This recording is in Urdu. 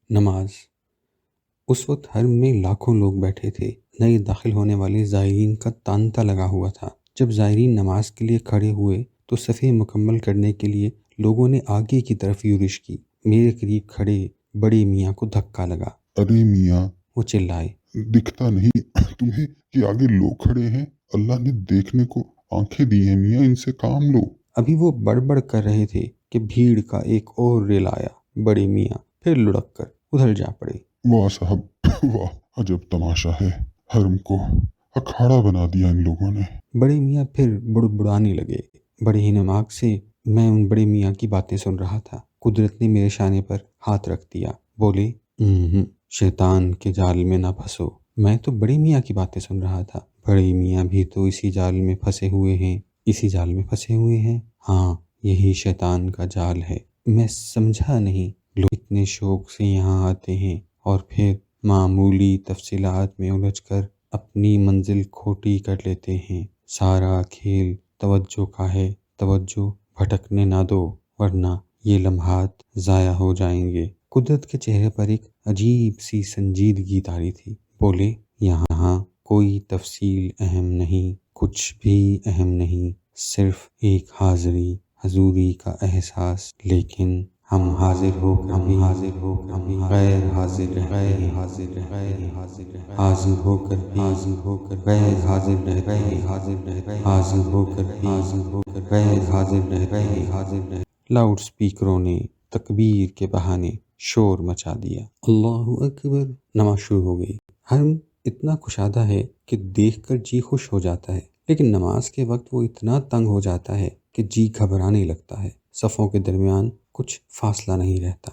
نماز۔ اس وقت حرم میں لاکھوں لوگ بیٹھے تھے۔ نئے داخل ہونے والے زائرین کا تانتا لگا ہوا تھا۔ جب زائرین نماز کے لیے کھڑے ہوئے تو صفیں مکمل کرنے کے لیے لوگوں نے آگے کی طرف یورش کی۔ میرے قریب کھڑے بڑے میاں کو دھکا لگا۔ ارے میاں، وہ چلائے، دکھتا نہیں تمہیں کہ آگے لوگ کھڑے ہیں؟ اللہ نے دیکھنے کو آنکھیں دی ہیں میاں، ان سے کام لو۔ ابھی وہ بڑبڑ کر رہے تھے کہ بھیڑ کا ایک اور ریل آیا۔ بڑے میاں پھر لڑک کر ادھر جا پڑے۔ واہ صاحب واہ، عجب تماشا ہے، حرم کو اکھاڑا بنا دیا ان لوگوں نے۔ بڑے میاں پھر بڑبڑانے لگے۔ بڑے ہی نماغ سے میں ان بڑے میاں کی باتیں سن رہا تھا۔ قدرت نے میرے شانے پر ہاتھ رکھ دیا، بولے شیطان کے جال میں نہ پھنسو۔ میں تو بڑے میاں کی باتیں سن رہا تھا۔ بڑے میاں بھی تو اسی جال میں پھنسے ہوئے ہیں، اسی جال میں پھنسے ہوئے ہیں۔ ہاں، یہی شیطان کا جال ہے۔ میں سمجھا نہیں، لوگ اتنے شوق سے یہاں آتے ہیں اور پھر معمولی تفصیلات میں الجھ کر اپنی منزل کھوٹی کر لیتے ہیں۔ سارا کھیل توجہ کا ہے، توجہ بھٹکنے نہ دو ورنہ یہ لمحات ضائع ہو جائیں گے۔ قدرت کے چہرے پر ایک عجیب سی سنجیدگی طاری تھی۔ بولے یہاں کوئی تفصیل اہم نہیں، کچھ بھی اہم نہیں، صرف ایک حاضری حضوری کا احساس۔ لیکن ہم حاضر ہو کر بھی غیر حاضر رہتے ہیں، حاضر ہو کر بھی غیر حاضر رہتے ہیں، حاضر ہو کر بھی غیر حاضر رہتے ہیں۔ لاؤڈ سپیکروں نے تکبیر کے بہانے شور مچا دیا۔ اللہ اکبر، نماز شروع ہو گئی۔ حرم اتنا کشادہ ہے کہ دیکھ کر جی خوش ہو جاتا ہے، لیکن نماز کے وقت وہ اتنا تنگ ہو جاتا ہے کہ جی گھبرانے لگتا ہے۔ صفوں کے درمیان کچھ فاصلہ نہیں رہتا۔